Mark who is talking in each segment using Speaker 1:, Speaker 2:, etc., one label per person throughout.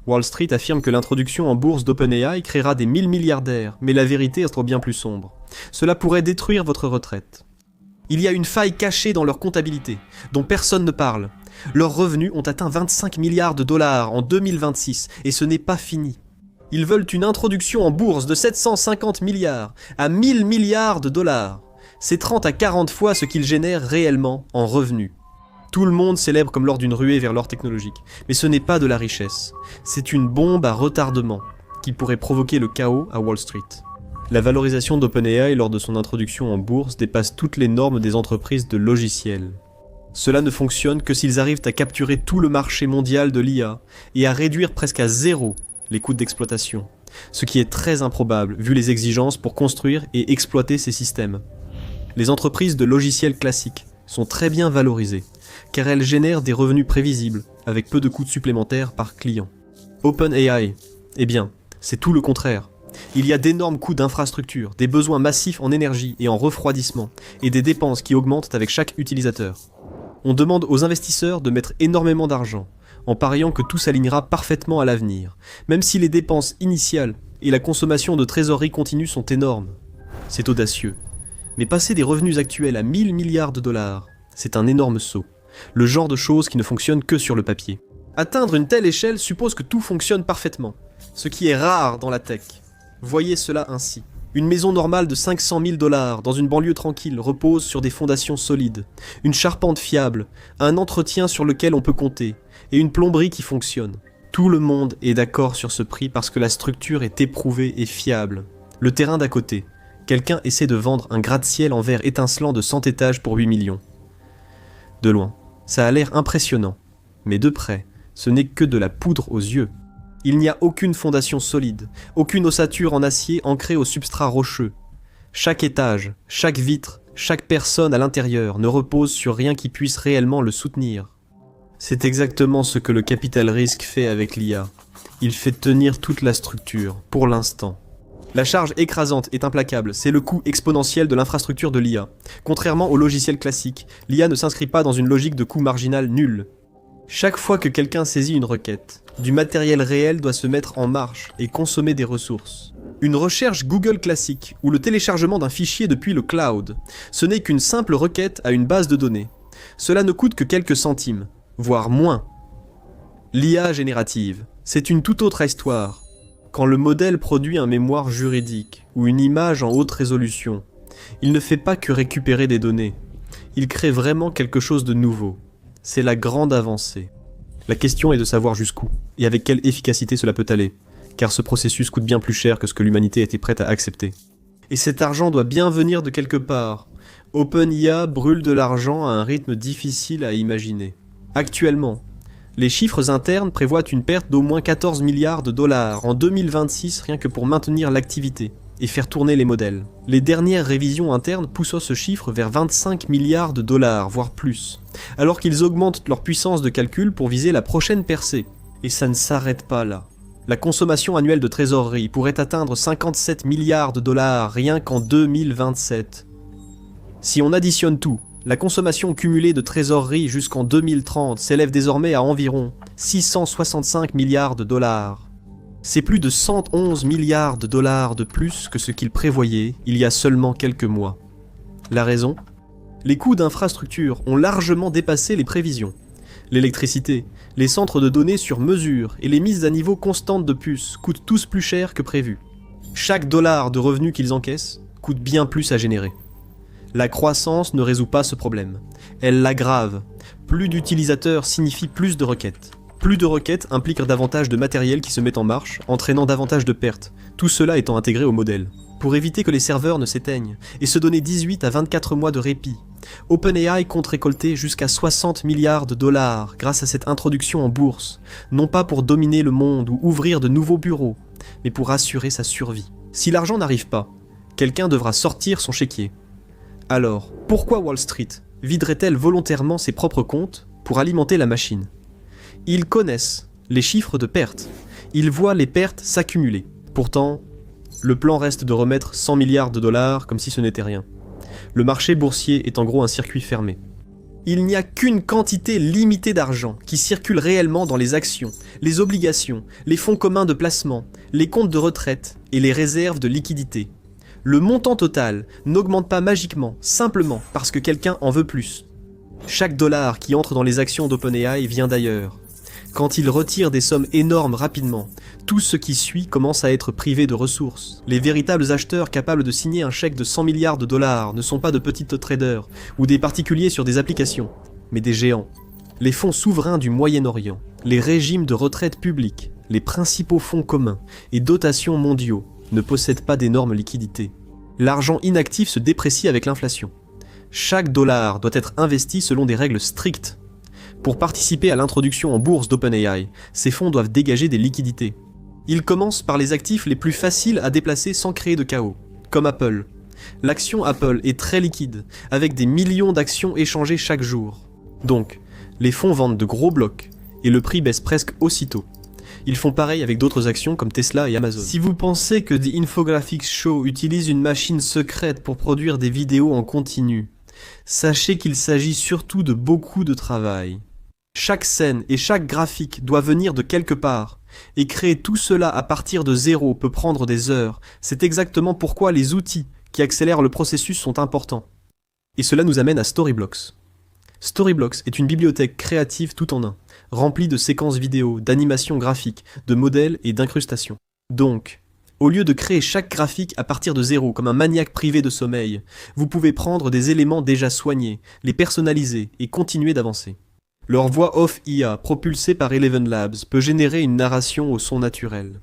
Speaker 1: Wall Street affirme que l'introduction en bourse d'OpenAI créera des 1000 milliardaires, mais la vérité est bien plus sombre. Cela pourrait détruire votre retraite. Il y a une faille cachée dans leur comptabilité, dont personne ne parle. Leurs revenus ont atteint 25 milliards de dollars en 2026, et ce n'est pas fini. Ils veulent une introduction en bourse de 750 milliards à 1000 milliards de dollars. C'est 30 à 40 fois ce qu'ils génèrent réellement en revenus. Tout le monde célèbre comme lors d'une ruée vers l'or technologique, mais ce n'est pas de la richesse. C'est une bombe à retardement qui pourrait provoquer le chaos à Wall Street. La valorisation d'OpenAI lors de son introduction en bourse dépasse toutes les normes des entreprises de logiciels. Cela ne fonctionne que s'ils arrivent à capturer tout le marché mondial de l'IA et à réduire presque à zéro les coûts d'exploitation, ce qui est très improbable vu les exigences pour construire et exploiter ces systèmes. Les entreprises de logiciels classiques sont très bien valorisées, car elles génèrent des revenus prévisibles, avec peu de coûts supplémentaires par client. OpenAI, eh bien, c'est tout le contraire. Il y a d'énormes coûts d'infrastructure, des besoins massifs en énergie et en refroidissement, et des dépenses qui augmentent avec chaque utilisateur. On demande aux investisseurs de mettre énormément d'argent, en pariant que tout s'alignera parfaitement à l'avenir, même si les dépenses initiales et la consommation de trésorerie continue sont énormes. C'est audacieux. Mais passer des revenus actuels à 1000 milliards de dollars, c'est un énorme saut. Le genre de choses qui ne fonctionnent que sur le papier. Atteindre une telle échelle suppose que tout fonctionne parfaitement, ce qui est rare dans la tech. Voyez cela ainsi. Une maison normale de 500 000 dollars dans une banlieue tranquille repose sur des fondations solides, une charpente fiable, un entretien sur lequel on peut compter, et une plomberie qui fonctionne. Tout le monde est d'accord sur ce prix parce que la structure est éprouvée et fiable. Le terrain d'à côté. Quelqu'un essaie de vendre un gratte-ciel en verre étincelant de 100 étages pour 8 millions. De loin, ça a l'air impressionnant, mais de près, ce n'est que de la poudre aux yeux. Il n'y a aucune fondation solide, aucune ossature en acier ancrée au substrat rocheux. Chaque étage, chaque vitre, chaque personne à l'intérieur ne repose sur rien qui puisse réellement le soutenir. C'est exactement ce que le capital risque fait avec l'IA. Il fait tenir toute la structure, pour l'instant. La charge écrasante est implacable, c'est le coût exponentiel de l'infrastructure de l'IA. Contrairement au logiciel classique, l'IA ne s'inscrit pas dans une logique de coût marginal nul. Chaque fois que quelqu'un saisit une requête, du matériel réel doit se mettre en marche et consommer des ressources. Une recherche Google classique, ou le téléchargement d'un fichier depuis le cloud, ce n'est qu'une simple requête à une base de données. Cela ne coûte que quelques centimes, voire moins. L'IA générative, c'est une toute autre histoire. Quand le modèle produit un mémoire juridique ou une image en haute résolution, il ne fait pas que récupérer des données. Il crée vraiment quelque chose de nouveau. C'est la grande avancée. La question est de savoir jusqu'où et avec quelle efficacité cela peut aller, car ce processus coûte bien plus cher que ce que l'humanité était prête à accepter. Et cet argent doit bien venir de quelque part. OpenIA brûle de l'argent à un rythme difficile à imaginer. Actuellement, les chiffres internes prévoient une perte d'au moins 14 milliards de dollars en 2026 rien que pour maintenir l'activité et faire tourner les modèles. Les dernières révisions internes poussent ce chiffre vers 25 milliards de dollars, voire plus, alors qu'ils augmentent leur puissance de calcul pour viser la prochaine percée. Et ça ne s'arrête pas là. La consommation annuelle de trésorerie pourrait atteindre 57 milliards de dollars rien qu'en 2027. Si on additionne tout, la consommation cumulée de trésorerie jusqu'en 2030 s'élève désormais à environ 665 milliards de dollars. C'est plus de 111 milliards de dollars de plus que ce qu'ils prévoyaient il y a seulement quelques mois. La raison ? Les coûts d'infrastructure ont largement dépassé les prévisions. L'électricité, les centres de données sur mesure et les mises à niveau constantes de puces coûtent tous plus cher que prévu. Chaque dollar de revenus qu'ils encaissent coûte bien plus à générer. La croissance ne résout pas ce problème. Elle l'aggrave. Plus d'utilisateurs signifie plus de requêtes. Plus de requêtes impliquent davantage de matériel qui se met en marche, entraînant davantage de pertes, tout cela étant intégré au modèle. Pour éviter que les serveurs ne s'éteignent, et se donner 18 à 24 mois de répit, OpenAI compte récolter jusqu'à 60 milliards de dollars grâce à cette introduction en bourse, non pas pour dominer le monde ou ouvrir de nouveaux bureaux, mais pour assurer sa survie. Si l'argent n'arrive pas, quelqu'un devra sortir son chéquier. Alors, pourquoi Wall Street viderait-elle volontairement ses propres comptes pour alimenter la machine ? Ils connaissent les chiffres de pertes. Ils voient les pertes s'accumuler. Pourtant, le plan reste de remettre 100 milliards de dollars comme si ce n'était rien. Le marché boursier est en gros un circuit fermé. Il n'y a qu'une quantité limitée d'argent qui circule réellement dans les actions, les obligations, les fonds communs de placement, les comptes de retraite et les réserves de liquidité. Le montant total n'augmente pas magiquement, simplement parce que quelqu'un en veut plus. Chaque dollar qui entre dans les actions d'OpenAI vient d'ailleurs. Quand il retire des sommes énormes rapidement, tout ce qui suit commence à être privé de ressources. Les véritables acheteurs capables de signer un chèque de 100 milliards de dollars ne sont pas de petits traders ou des particuliers sur des applications, mais des géants. Les fonds souverains du Moyen-Orient, les régimes de retraite publics, les principaux fonds communs et dotations mondiaux ne possèdent pas d'énormes liquidités. L'argent inactif se déprécie avec l'inflation. Chaque dollar doit être investi selon des règles strictes. Pour participer à l'introduction en bourse d'OpenAI, ces fonds doivent dégager des liquidités. Ils commencent par les actifs les plus faciles à déplacer sans créer de chaos, comme Apple. L'action Apple est très liquide, avec des millions d'actions échangées chaque jour. Donc, les fonds vendent de gros blocs, et le prix baisse presque aussitôt. Ils font pareil avec d'autres actions comme Tesla et Amazon. Si vous pensez que The Infographics Show utilise une machine secrète pour produire des vidéos en continu, sachez qu'il s'agit surtout de beaucoup de travail. Chaque scène et chaque graphique doit venir de quelque part, et créer tout cela à partir de zéro peut prendre des heures. C'est exactement pourquoi les outils qui accélèrent le processus sont importants. Et cela nous amène à Storyblocks. Storyblocks est une bibliothèque créative tout en un, remplie de séquences vidéo, d'animations graphiques, de modèles et d'incrustations. Donc, au lieu de créer chaque graphique à partir de zéro comme un maniaque privé de sommeil, vous pouvez prendre des éléments déjà soignés, les personnaliser et continuer d'avancer. Leur voix off IA, propulsée par Eleven Labs, peut générer une narration au son naturel.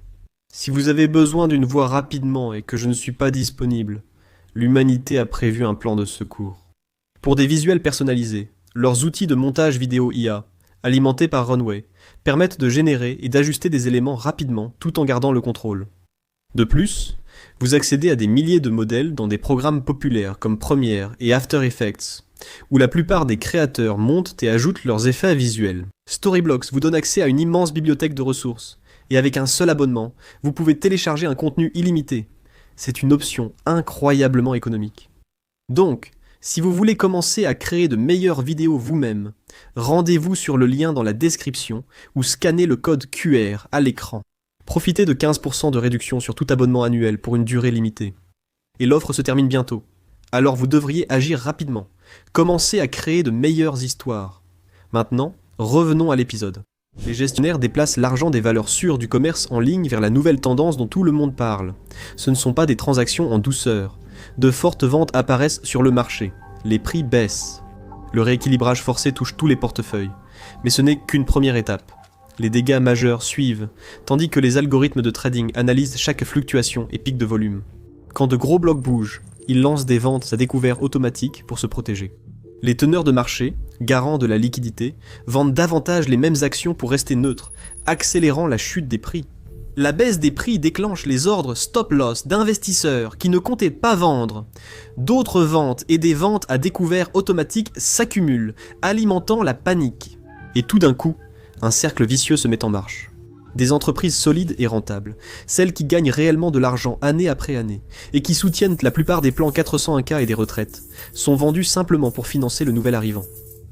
Speaker 1: Si vous avez besoin d'une voix rapidement et que je ne suis pas disponible, l'humanité a prévu un plan de secours. Pour des visuels personnalisés, leurs outils de montage vidéo IA, alimentés par Runway, permettent de générer et d'ajuster des éléments rapidement tout en gardant le contrôle. De plus, vous accédez à des milliers de modèles dans des programmes populaires comme Premiere et After Effects, où la plupart des créateurs montent et ajoutent leurs effets visuels. Storyblocks vous donne accès à une immense bibliothèque de ressources, et avec un seul abonnement, vous pouvez télécharger un contenu illimité. C'est une option incroyablement économique. Donc, si vous voulez commencer à créer de meilleures vidéos vous-même, rendez-vous sur le lien dans la description ou scannez le code QR à l'écran. Profitez de 15% de réduction sur tout abonnement annuel pour une durée limitée. Et l'offre se termine bientôt. Alors vous devriez agir rapidement. Commencez à créer de meilleures histoires. Maintenant, revenons à l'épisode. Les gestionnaires déplacent l'argent des valeurs sûres du commerce en ligne vers la nouvelle tendance dont tout le monde parle. Ce ne sont pas des transactions en douceur. De fortes ventes apparaissent sur le marché. Les prix baissent. Le rééquilibrage forcé touche tous les portefeuilles. Mais ce n'est qu'une première étape. Les dégâts majeurs suivent, tandis que les algorithmes de trading analysent chaque fluctuation et pic de volume. Quand de gros blocs bougent, ils lancent des ventes à découvert automatiques pour se protéger. Les teneurs de marché, garants de la liquidité, vendent davantage les mêmes actions pour rester neutres, accélérant la chute des prix. La baisse des prix déclenche les ordres stop-loss d'investisseurs qui ne comptaient pas vendre. D'autres ventes et des ventes à découvert automatiques s'accumulent, alimentant la panique. Et tout d'un coup, un cercle vicieux se met en marche. Des entreprises solides et rentables, celles qui gagnent réellement de l'argent année après année, et qui soutiennent la plupart des plans 401K et des retraites, sont vendues simplement pour financer le nouvel arrivant.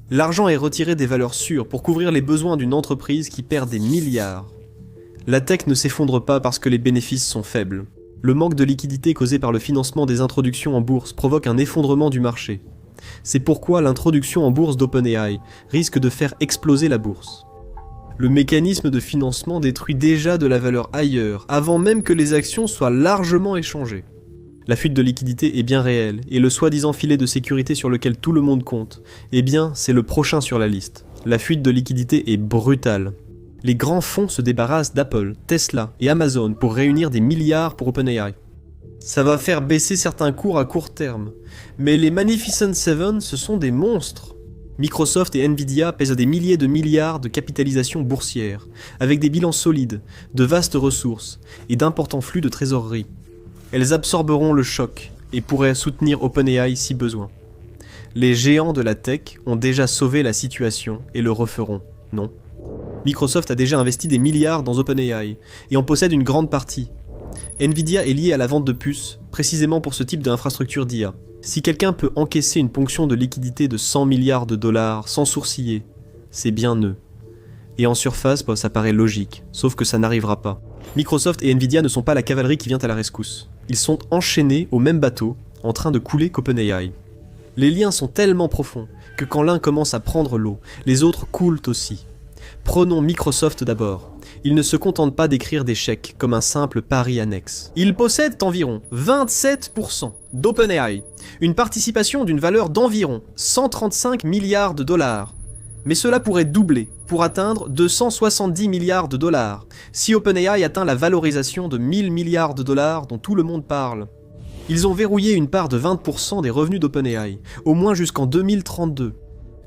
Speaker 1: L'argent est retiré des valeurs sûres pour couvrir les besoins d'une entreprise qui perd des milliards. La tech ne s'effondre pas parce que les bénéfices sont faibles. Le manque de liquidité causé par le financement des introductions en bourse provoque un effondrement du marché. C'est pourquoi l'introduction en bourse d'OpenAI risque de faire exploser la bourse. Le mécanisme de financement détruit déjà de la valeur ailleurs, avant même que les actions soient largement échangées. La fuite de liquidité est bien réelle, et le soi-disant filet de sécurité sur lequel tout le monde compte, eh bien, c'est le prochain sur la liste. La fuite de liquidité est brutale. Les grands fonds se débarrassent d'Apple, Tesla et Amazon pour réunir des milliards pour OpenAI. Ça va faire baisser certains cours à court terme, mais les Magnificent Seven, ce sont des monstres. Microsoft et Nvidia pèsent des milliers de milliards de capitalisation boursière, avec des bilans solides, de vastes ressources et d'importants flux de trésorerie. Elles absorberont le choc et pourraient soutenir OpenAI si besoin. Les géants de la tech ont déjà sauvé la situation et le referont, non? Microsoft a déjà investi des milliards dans OpenAI et en possède une grande partie. Nvidia est lié à la vente de puces, précisément pour ce type d'infrastructure d'IA. Si quelqu'un peut encaisser une ponction de liquidité de 100 milliards de dollars sans sourciller, c'est bien eux. Et en surface, ça paraît logique, sauf que ça n'arrivera pas. Microsoft et Nvidia ne sont pas la cavalerie qui vient à la rescousse. Ils sont enchaînés au même bateau, en train de couler qu'OpenAI. Les liens sont tellement profonds que quand l'un commence à prendre l'eau, les autres coulent aussi. Prenons Microsoft d'abord. Il ne se contente pas d'écrire des chèques comme un simple pari annexe. Il possède environ 27% d'OpenAI, une participation d'une valeur d'environ 135 milliards de dollars. Mais cela pourrait doubler pour atteindre 270 milliards de dollars, si OpenAI atteint la valorisation de 1000 milliards de dollars dont tout le monde parle. Ils ont verrouillé une part de 20% des revenus d'OpenAI, au moins jusqu'en 2032.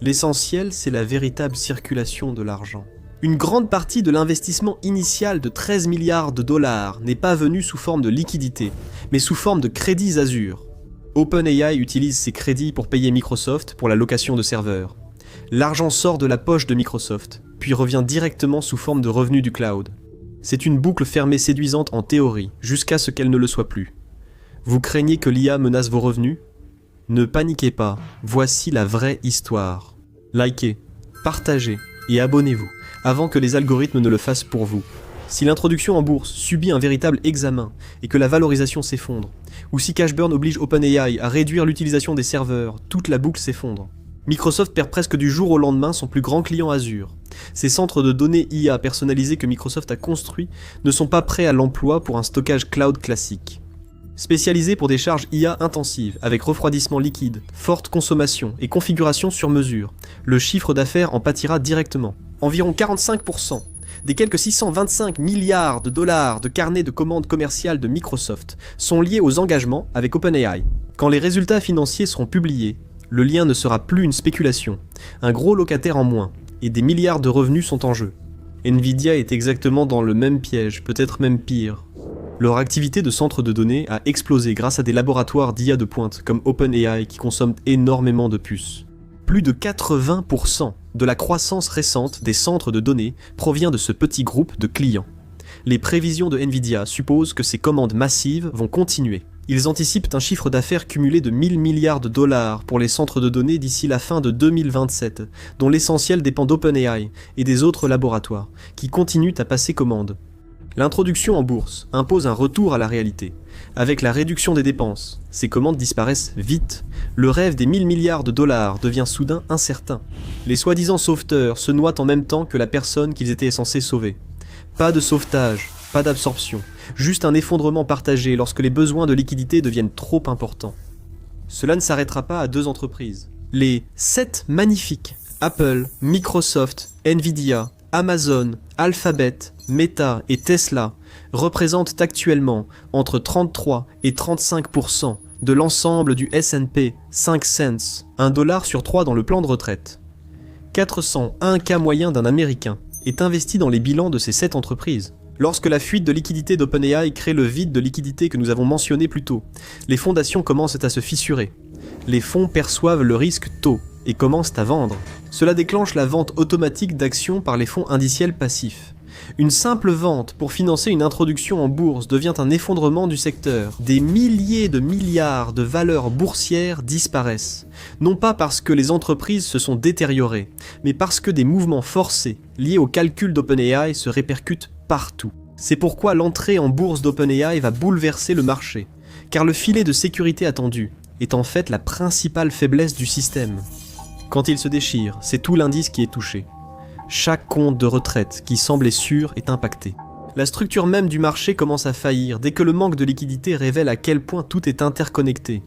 Speaker 1: L'essentiel, c'est la véritable circulation de l'argent. Une grande partie de l'investissement initial de 13 milliards de dollars n'est pas venu sous forme de liquidité, mais sous forme de crédits Azure. OpenAI utilise ces crédits pour payer Microsoft pour la location de serveurs. L'argent sort de la poche de Microsoft, puis revient directement sous forme de revenus du cloud. C'est une boucle fermée séduisante en théorie, jusqu'à ce qu'elle ne le soit plus. Vous craignez que l'IA menace vos revenus ? Ne paniquez pas, voici la vraie histoire. Likez, partagez et abonnez-vous, avant que les algorithmes ne le fassent pour vous. Si l'introduction en bourse subit un véritable examen et que la valorisation s'effondre, ou si Cashburn oblige OpenAI à réduire l'utilisation des serveurs, toute la boucle s'effondre. Microsoft perd presque du jour au lendemain son plus grand client Azure. Ces centres de données IA personnalisés que Microsoft a construits ne sont pas prêts à l'emploi pour un stockage cloud classique. Spécialisé pour des charges IA intensives, avec refroidissement liquide, forte consommation et configuration sur mesure, le chiffre d'affaires en pâtira directement. Environ 45% des quelques 625 milliards de dollars de carnets de commandes commerciales de Microsoft sont liés aux engagements avec OpenAI. Quand les résultats financiers seront publiés, le lien ne sera plus une spéculation, un gros locataire en moins, et des milliards de revenus sont en jeu. Nvidia est exactement dans le même piège, peut-être même pire. Leur activité de centre de données a explosé grâce à des laboratoires d'IA de pointe comme OpenAI qui consomment énormément de puces. Plus de 80% de la croissance récente des centres de données provient de ce petit groupe de clients. Les prévisions de Nvidia supposent que ces commandes massives vont continuer. Ils anticipent un chiffre d'affaires cumulé de 1000 milliards de dollars pour les centres de données d'ici la fin de 2027, dont l'essentiel dépend d'OpenAI et des autres laboratoires, qui continuent à passer commande. L'introduction en bourse impose un retour à la réalité. Avec la réduction des dépenses, ces commandes disparaissent vite. Le rêve des 1000 milliards de dollars devient soudain incertain. Les soi-disant sauveteurs se noient en même temps que la personne qu'ils étaient censés sauver. Pas de sauvetage, pas d'absorption, juste un effondrement partagé lorsque les besoins de liquidité deviennent trop importants. Cela ne s'arrêtera pas à 2 entreprises. Les 7 magnifiques, Apple, Microsoft, Nvidia, Amazon, Alphabet, Meta et Tesla représentent actuellement entre 33 et 35% de l'ensemble du S&P 500, $1 sur 3 dans le plan de retraite. 401 cas moyen d'un Américain est investi dans les bilans de ces 7 entreprises. Lorsque la fuite de liquidité d'OpenAI crée le vide de liquidité que nous avons mentionné plus tôt, les fondations commencent à se fissurer. Les fonds perçoivent le risque tôt et commencent à vendre. Cela déclenche la vente automatique d'actions par les fonds indiciels passifs. Une simple vente pour financer une introduction en bourse devient un effondrement du secteur. Des milliers de milliards de valeurs boursières disparaissent. Non pas parce que les entreprises se sont détériorées, mais parce que des mouvements forcés liés au calcul d'OpenAI se répercutent partout. C'est pourquoi l'entrée en bourse d'OpenAI va bouleverser le marché, car le filet de sécurité attendu est en fait la principale faiblesse du système. Quand il se déchire, c'est tout l'indice qui est touché. Chaque compte de retraite qui semblait sûr est impacté. La structure même du marché commence à faillir dès que le manque de liquidité révèle à quel point tout est interconnecté.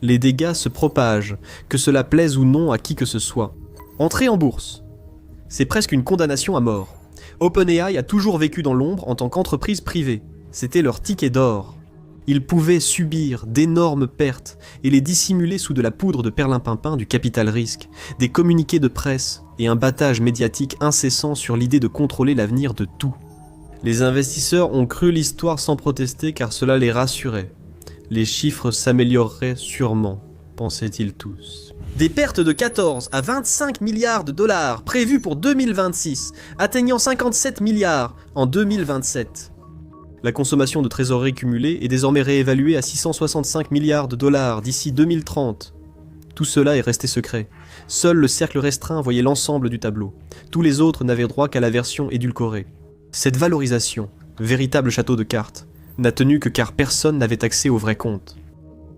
Speaker 1: Les dégâts se propagent, que cela plaise ou non à qui que ce soit. Entrer en bourse, c'est presque une condamnation à mort. OpenAI a toujours vécu dans l'ombre en tant qu'entreprise privée. C'était leur ticket d'or. Ils pouvaient subir d'énormes pertes et les dissimuler sous de la poudre de perlimpinpin du capital risque, des communiqués de presse et un battage médiatique incessant sur l'idée de contrôler l'avenir de tout. Les investisseurs ont cru l'histoire sans protester car cela les rassurait. Les chiffres s'amélioreraient sûrement, pensaient-ils tous. Des pertes de 14 à 25 milliards de dollars prévues pour 2026, atteignant 57 milliards en 2027. La consommation de trésorerie cumulée est désormais réévaluée à 665 milliards de dollars d'ici 2030. Tout cela est resté secret. Seul le cercle restreint voyait l'ensemble du tableau. Tous les autres n'avaient droit qu'à la version édulcorée. Cette valorisation, véritable château de cartes, n'a tenu que car personne n'avait accès au vrai compte.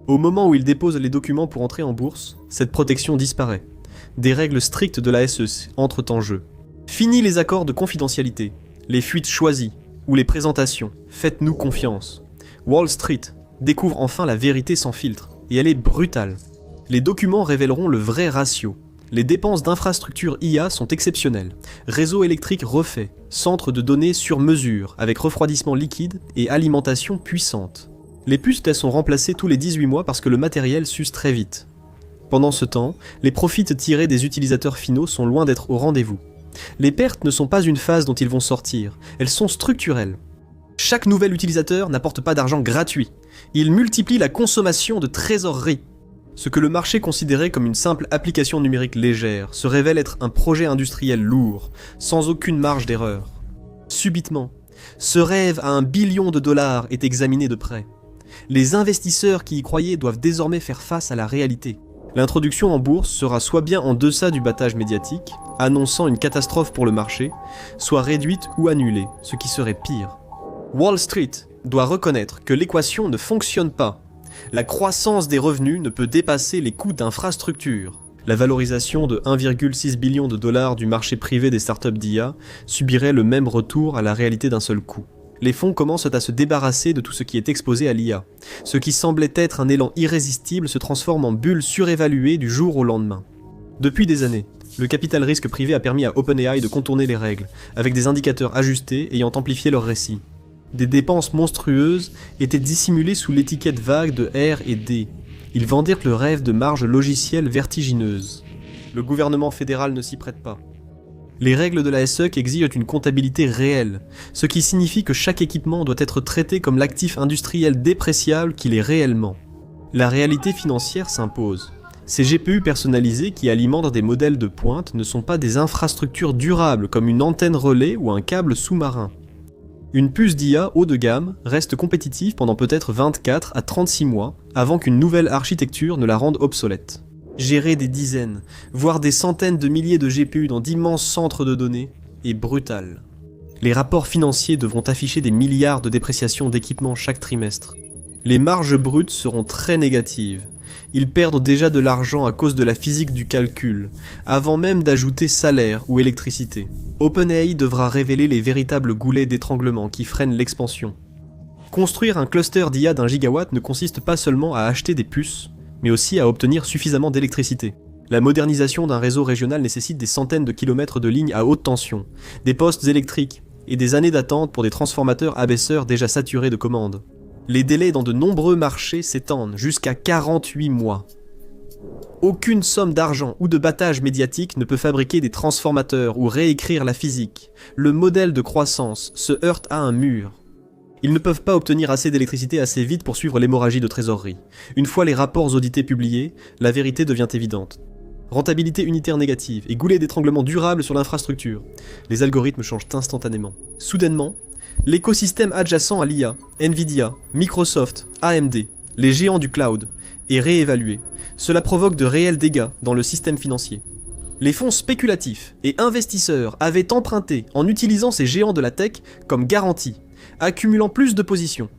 Speaker 1: Au moment où il dépose les documents pour entrer en bourse, cette protection disparaît. Des règles strictes de la SEC entrent en jeu. Fini les accords de confidentialité, les fuites choisies, ou les présentations, faites-nous confiance. Wall Street découvre enfin la vérité sans filtre, et elle est brutale. Les documents révéleront le vrai ratio. Les dépenses d'infrastructures IA sont exceptionnelles. Réseau électrique refait, centre de données sur mesure, avec refroidissement liquide et alimentation puissante. Les puces sont remplacées tous les 18 mois parce que le matériel s'use très vite. Pendant ce temps, les profits tirés des utilisateurs finaux sont loin d'être au rendez-vous. Les pertes ne sont pas une phase dont ils vont sortir, elles sont structurelles. Chaque nouvel utilisateur n'apporte pas d'argent gratuit, il multiplie la consommation de trésorerie. Ce que le marché considérait comme une simple application numérique légère se révèle être un projet industriel lourd, sans aucune marge d'erreur. Subitement, ce rêve à $1 billion est examiné de près. Les investisseurs qui y croyaient doivent désormais faire face à la réalité. L'introduction en bourse sera soit bien en deçà du battage médiatique, annonçant une catastrophe pour le marché, soit réduite ou annulée, ce qui serait pire. Wall Street doit reconnaître que l'équation ne fonctionne pas. La croissance des revenus ne peut dépasser les coûts d'infrastructure. La valorisation de $1,6 billion du marché privé des startups d'IA subirait le même retour à la réalité d'un seul coup. Les fonds commencent à se débarrasser de tout ce qui est exposé à l'IA. Ce qui semblait être un élan irrésistible se transforme en bulle surévaluée du jour au lendemain. Depuis des années, le capital risque privé a permis à OpenAI de contourner les règles, avec des indicateurs ajustés ayant amplifié leur récit. Des dépenses monstrueuses étaient dissimulées sous l'étiquette vague de R et D. Ils vendirent le rêve de marges logicielles vertigineuses. Le gouvernement fédéral ne s'y prête pas. Les règles de la SEC exigent une comptabilité réelle, ce qui signifie que chaque équipement doit être traité comme l'actif industriel dépréciable qu'il est réellement. La réalité financière s'impose. Ces GPU personnalisés qui alimentent des modèles de pointe ne sont pas des infrastructures durables comme une antenne relais ou un câble sous-marin. Une puce d'IA haut de gamme reste compétitive pendant peut-être 24 à 36 mois avant qu'une nouvelle architecture ne la rende obsolète. Gérer des dizaines, voire des centaines de milliers de GPU dans d'immenses centres de données est brutal. Les rapports financiers devront afficher des milliards de dépréciation d'équipements chaque trimestre. Les marges brutes seront très négatives. Ils perdent déjà de l'argent à cause de la physique du calcul, avant même d'ajouter salaire ou électricité. OpenAI devra révéler les véritables goulets d'étranglement qui freinent l'expansion. Construire un cluster d'IA d'1 gigawatt ne consiste pas seulement à acheter des puces, mais aussi à obtenir suffisamment d'électricité. La modernisation d'un réseau régional nécessite des centaines de kilomètres de lignes à haute tension, des postes électriques et des années d'attente pour des transformateurs abaisseurs déjà saturés de commandes. Les délais dans de nombreux marchés s'étendent jusqu'à 48 mois. Aucune somme d'argent ou de battage médiatique ne peut fabriquer des transformateurs ou réécrire la physique. Le modèle de croissance se heurte à un mur. Ils ne peuvent pas obtenir assez d'électricité assez vite pour suivre l'hémorragie de trésorerie. Une fois les rapports audités publiés, la vérité devient évidente. Rentabilité unitaire négative et goulet d'étranglement durable sur l'infrastructure. Les algorithmes changent instantanément. Soudainement, l'écosystème adjacent à l'IA, Nvidia, Microsoft, AMD, les géants du cloud, est réévalué. Cela provoque de réels dégâts dans le système financier. Les fonds spéculatifs et investisseurs avaient emprunté en utilisant ces géants de la tech comme garantie, accumulant plus de positions.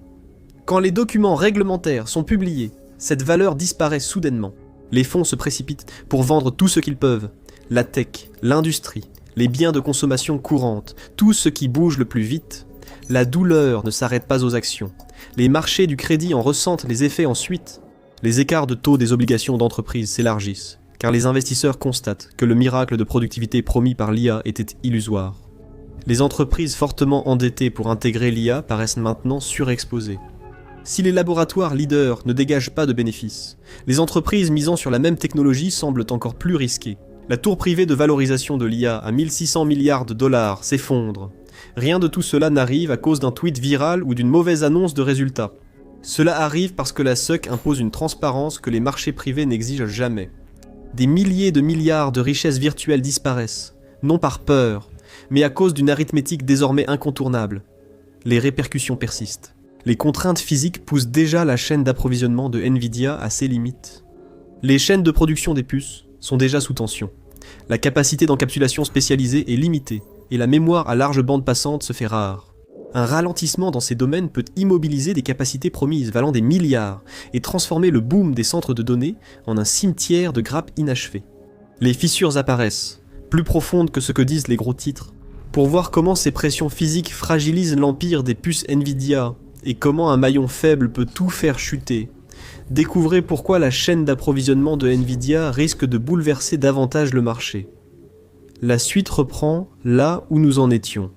Speaker 1: Quand les documents réglementaires sont publiés, cette valeur disparaît soudainement. Les fonds se précipitent pour vendre tout ce qu'ils peuvent. La tech, l'industrie, les biens de consommation courante, tout ce qui bouge le plus vite. La douleur ne s'arrête pas aux actions. Les marchés du crédit en ressentent les effets ensuite. Les écarts de taux des obligations d'entreprise s'élargissent, car les investisseurs constatent que le miracle de productivité promis par l'IA était illusoire. Les entreprises fortement endettées pour intégrer l'IA paraissent maintenant surexposées. Si les laboratoires leaders ne dégagent pas de bénéfices, les entreprises misant sur la même technologie semblent encore plus risquées. La tour privée de valorisation de l'IA à 1600 milliards de dollars s'effondre. Rien de tout cela n'arrive à cause d'un tweet viral ou d'une mauvaise annonce de résultats. Cela arrive parce que la SEC impose une transparence que les marchés privés n'exigent jamais. Des milliers de milliards de richesses virtuelles disparaissent, non par peur, mais à cause d'une arithmétique désormais incontournable. les répercussions persistent. Les contraintes physiques poussent déjà la chaîne d'approvisionnement de Nvidia à ses limites. Les chaînes de production des puces sont déjà sous tension. La capacité d'encapsulation spécialisée est limitée, et la mémoire à large bande passante se fait rare. Un ralentissement dans ces domaines peut immobiliser des capacités promises valant des milliards, et transformer le boom des centres de données en un cimetière de grappes inachevées. Les fissures apparaissent, plus profondes que ce que disent les gros titres. Pour voir comment ces pressions physiques fragilisent l'empire des puces Nvidia, et comment un maillon faible peut tout faire chuter, découvrez pourquoi la chaîne d'approvisionnement de Nvidia risque de bouleverser davantage le marché. La suite reprend là où nous en étions.